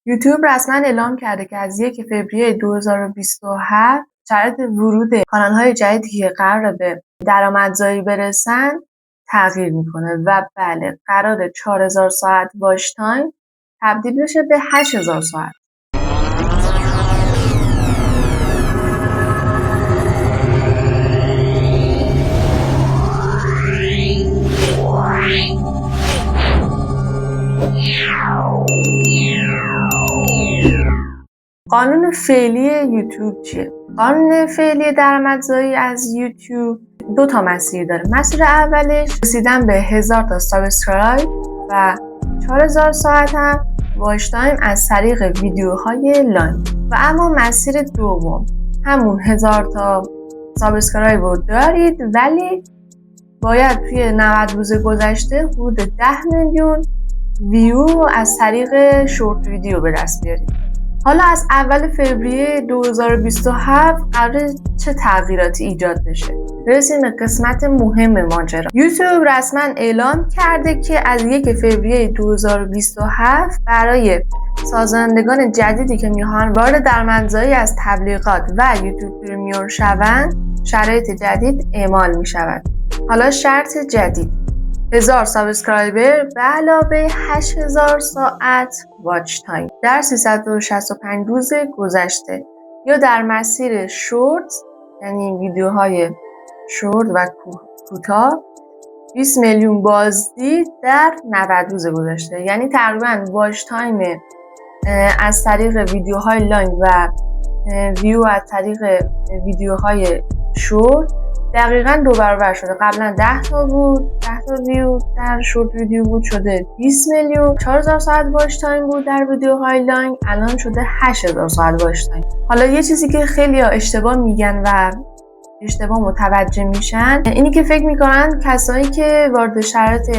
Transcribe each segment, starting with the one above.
یوتیوب رسما اعلام کرده که از 1 فوریه 2027 شرایط ورود کانال‌های جدیدی که قراره به درآمدزایی برسن تغییر میکنه و بله قراره 4000 ساعت واچ تایم تبدیل بشه به 8000 ساعت. قانون فعلی یوتیوب چیه؟ قانون فعلی درآمدزایی از یوتیوب 2 تا مسیر داره. مسیر اولش رسیدن به 1000 تا سابسکرایب و 4000 ساعت هم واچ تایم از طریق ویدیوهای لاین. و اما مسیر دوم همون 1000 تا سابسکرایب رو دارید ولی باید توی 90 روز گذشته حدود 10 میلیون ویو از طریق شورت ویدیو به دست بیارید. حالا از اول فوریه 2027 قراره چه تغییراتی ایجاد بشه؟ برسیم به قسمت مهم ماجرا. یوتیوب رسما اعلام کرده که از 1 فوریه 2027 برای سازندگان جدیدی که میخوان وارد درآمدزایی از تبلیغات و یوتیوب پریمیوم شوند شرایط جدید اعمال میشود. حالا شرط جدید 1000 سابسکرایبر به علاوه 8000 ساعت واچ تایم در 365 روز گذشته یا در مسیر شورت، یعنی ویدیوهای شورت و کوتاه 20 میلیون بازدید در 90 روز گذشته، یعنی تقریبا واچ تایم از طریق ویدیوهای لاین و ویو از طریق ویدیوهای شورت دقیقاً 2 برابر شده. قبلا 10 تا بود، 10 تا ویو در شورت ویدیو بود شده 20 میلیون. 4000 ساعت واچ تایم بود در ویدیوهای لاین، الان شده 8000 ساعت واچ تایم. حالا یه چیزی که خیلی‌ها اشتباه میگن و اشتباه متوجه میشن اینی که فکر میکنن کسایی که وارد شرایط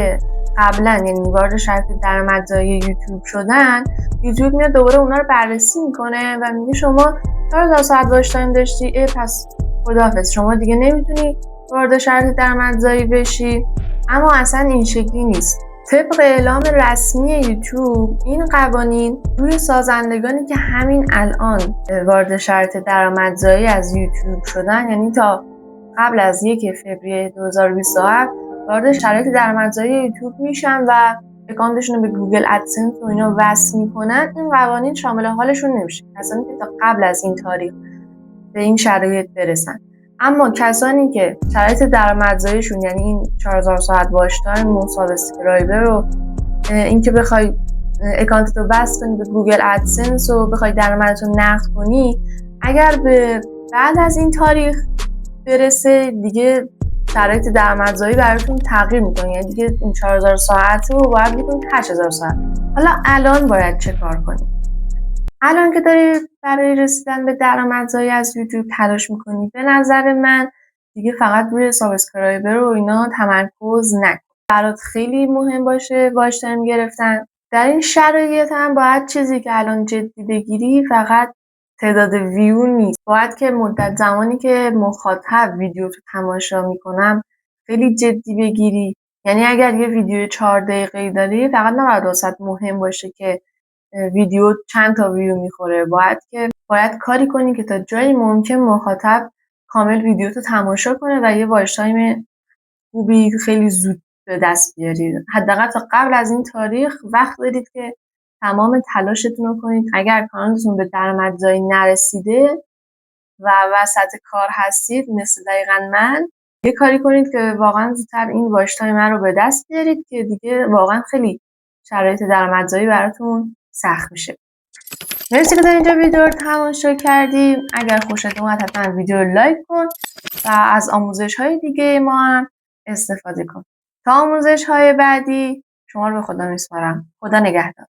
قبلا یعنی وارد شرایط درآمدزایی یوتیوب شدن، یوتیوب میاد دوباره اونا رو بررسی میکنه و میگه شما 4000 ساعت واچ تایم داشتی، پس خداحافظ شما دیگه نمیتونی وارد شرایط درآمدزایی بشی. اما اصلا این شکلی نیست. طبق اعلام رسمی یوتیوب این قوانین روی سازندگانی که همین الان وارد شرایط درآمدزایی از یوتیوب شدن، یعنی تا قبل از 1 فوریه 2027 وارد شرایط درآمدزایی یوتیوب میشن و اکانتشون رو به گوگل ادسنس و اینا وصل میکنن، این قوانین شامل حالشون نمیشه. کسانی که تا قبل از این تاریخ به این شرایط برسن. اما کسانی که شرایط درآمدزاییشون یعنی این 4000 ساعت واچ تایم و سابسکرایبر رو اینکه بخوای اکانتتو وصل کنی به گوگل ادسنس و بخوای درآمدتو نقد کنی، اگر به بعد از این تاریخ برسه دیگه شرایط درآمدزایی براتون تغییر میکنه، یعنی دیگه این 4000 ساعت رو باید بکنید 8000 ساعت. حالا الان باید چه کار کنی؟ الان که داری برای رسیدن به درآمدزایی از یوتیوب تلاش میکنی، به نظر من دیگه فقط روی سابسکرایبر و اینا تمرکز نکن. برات خیلی مهم باشه واچ تایم گرفتن. در این شرایط هم باید چیزی که الان جدی بگیری فقط تعداد ویو نیست، باید که مدت زمانی که مخاطب ویدیو تو تماشا میکنم خیلی جدی بگیری. یعنی اگر یه ویدیو 4 دقیقه‌ای داری فقط نباید واسط مهم باشه که ویدیو چند تا ویو میخوره، باید کاری کنی که تا جایی ممکن مخاطب کامل ویدیو تو تماشا کنه و یه واچ تایم خوبی خیلی زود به دست بیارید. حداقل تا قبل از این تاریخ وقت دارید که تمام تلاشتون رو کنید. اگر کانالتون به درآمدزایی نرسیده و وسط کار هستید مثل دقیقاً من، یه کاری کنید که واقعا زودتر این واچ تایم رو به دست بیارید که دیگه واقعا خیلی شرایط درآمدزایی براتون سخت میشه. مرسی که تا اینجا ویدیو رو تماشا کردیم. اگر خوشت اومد حتما ویدیو رو لایک کن و از آموزش های دیگه ما هم استفاده کن. تا آموزش های بعدی شما رو به خدا میسپارم. خدا نگهدار.